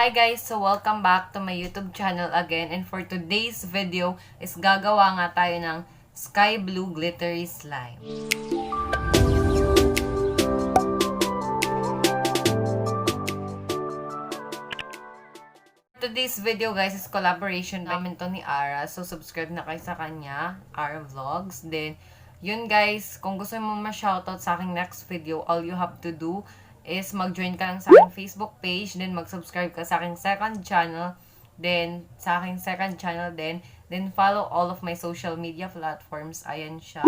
Hi guys! So welcome back to my YouTube channel again, and for today's video is gagawa nga tayo ng sky blue glittery slime. Today's video guys is collaboration namin to ni Ara, so subscribe na kayo sa kanya, Ara Vlogs. Then yun guys, kung gusto mo ma-shoutout sa aking next video, all you have to do is mag-join ka lang sa aking Facebook page, then mag-subscribe ka sa aking second channel, then follow all of my social media platforms. Ayan siya.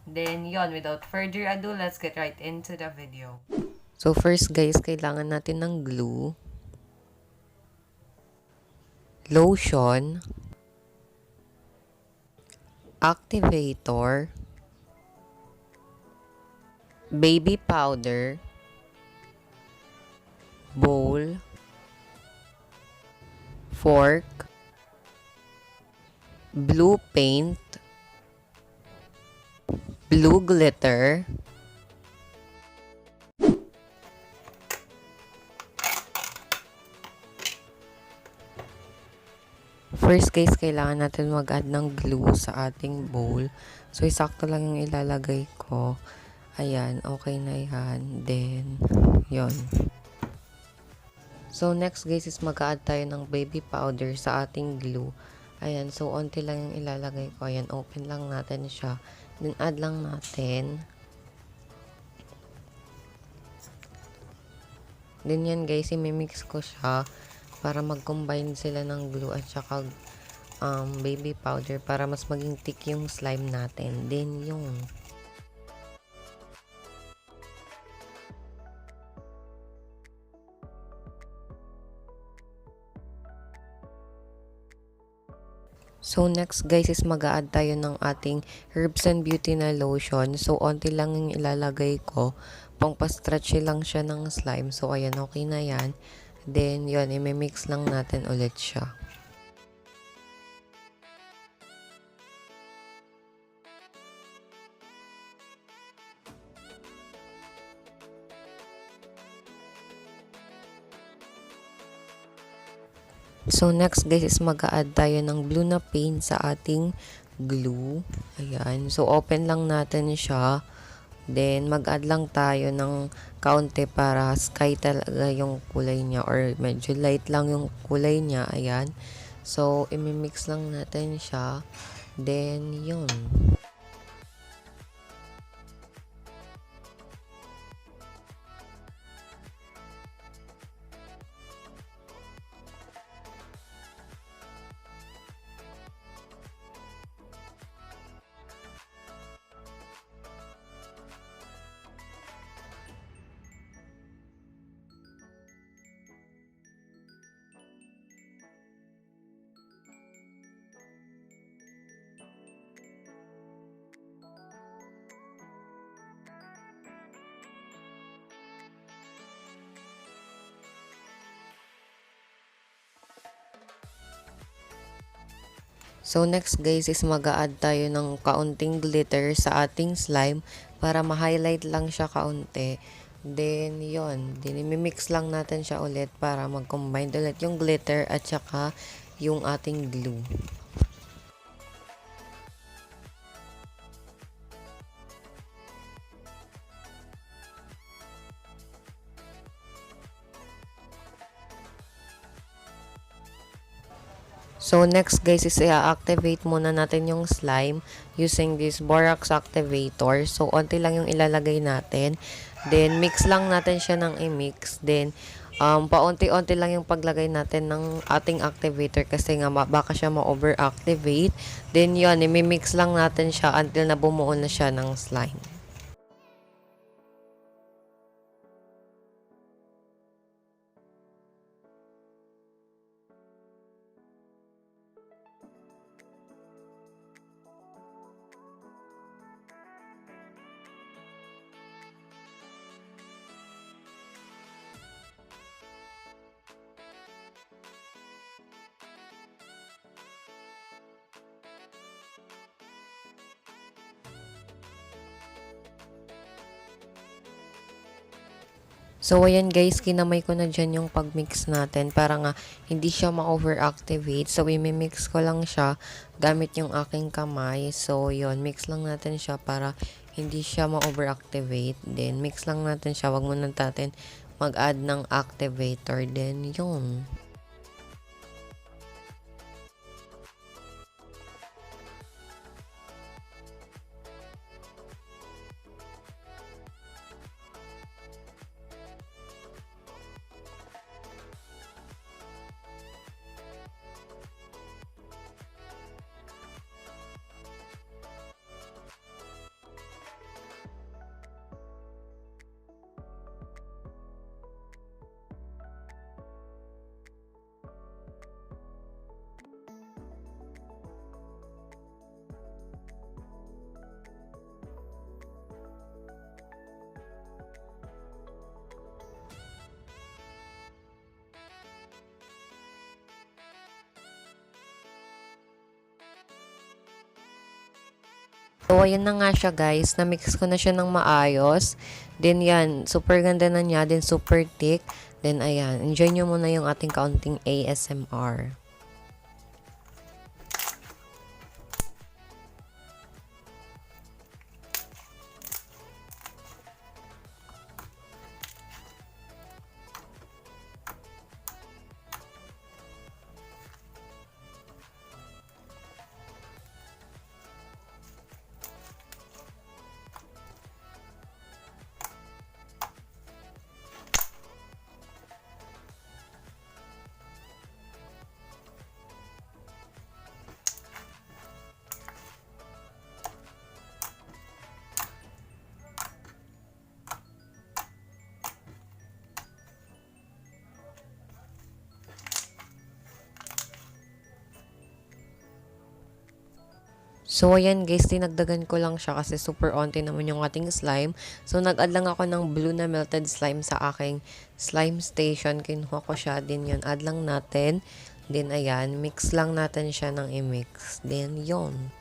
Then yon, without further ado, let's get right into the video. So first guys, kailangan natin ng glue, lotion, activator, baby powder, bowl, fork, blue paint, blue glitter, first guys, kailangan natin mag-add ng glue sa ating bowl. So, isakto lang yung ilalagay ko. Ayan, okay na yan. Then, yon. So, next guys is mag-add tayo ng baby powder sa ating glue. Ayan, so, onti lang yung ilalagay ko. Ayan, open lang natin siya. Then, add lang natin. Then, yan guys, imimix ko siya para mag-combine sila ng glue at saka baby powder para mas maging thick yung slime natin. Then, yung so, next guys is mag-a-add tayo ng ating Herbs and Beauty na lotion. So, onti lang yung ilalagay ko. Pang-pa-stretchy lang siya ng slime. So, ayan, okay na yan. Then, yun, imimix lang natin ulit siya. So, next guys is mag-a-add tayo ng blue na paint sa ating glue. Ayan. So, open lang natin siya. Then, mag-add lang tayo ng kaunti para sky talaga yung kulay niya or medyo light lang yung kulay niya. Ayan. So, imimix lang natin siya. Then, yun. So, next guys is mag-a-add tayo ng kaunting glitter sa ating slime para ma-highlight lang siya kaunti. Then, yon, dinimimix lang natin siya ulit para mag-combine ulit yung glitter at saka yung ating glue. So, next guys is i-activate muna natin yung slime using this borax activator. So, onti lang yung ilalagay natin. Then, mix lang natin siya ng i-mix. Then, paunti-unti lang yung paglagay natin ng ating activator kasi nga baka siya ma-overactivate. Then, yun, i-mix lang natin siya until na bumuo na siya ng slime. So, ayan guys, kinamay ko na dyan yung pagmix natin para nga hindi siya ma-overactivate. So, imimix ko lang siya gamit yung aking kamay. So, yun, mix lang natin siya para hindi siya ma-overactivate. Then, mix lang natin siya. Wag muna natin mag-add ng activator. Then, yun. So, ayan na nga siya guys. Na-mix ko na siya ng maayos. Then, yan. Super ganda na niya. Then, super thick. Then, ayan. Enjoy nyo muna yung ating kaunting ASMR. So, ayan guys, dinagdagan ko lang siya kasi super onti naman yung ating slime. So, nag-add lang ako ng blue na melted slime sa aking slime station. Kinuha ko siya. Din yun, add lang natin. Then, ayan, mix lang natin siya ng i-mix. Then, yun.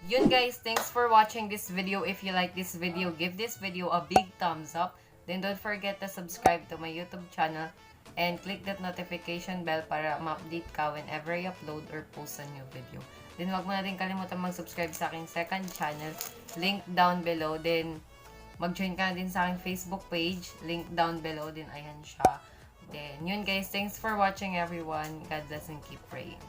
Yun guys, thanks for watching this video. If you like this video, give this video a big thumbs up. Then don't forget to subscribe to my YouTube channel and click that notification bell para ma-update ka whenever I upload or post a new video. Then, wag mo na din kalimutan mag-subscribe sa aking second channel. Link down below. Then, mag-join ka na din sa aking Facebook page. Link down below din. Ayan siya. Then, yun guys. Thanks for watching everyone. God bless and keep praying.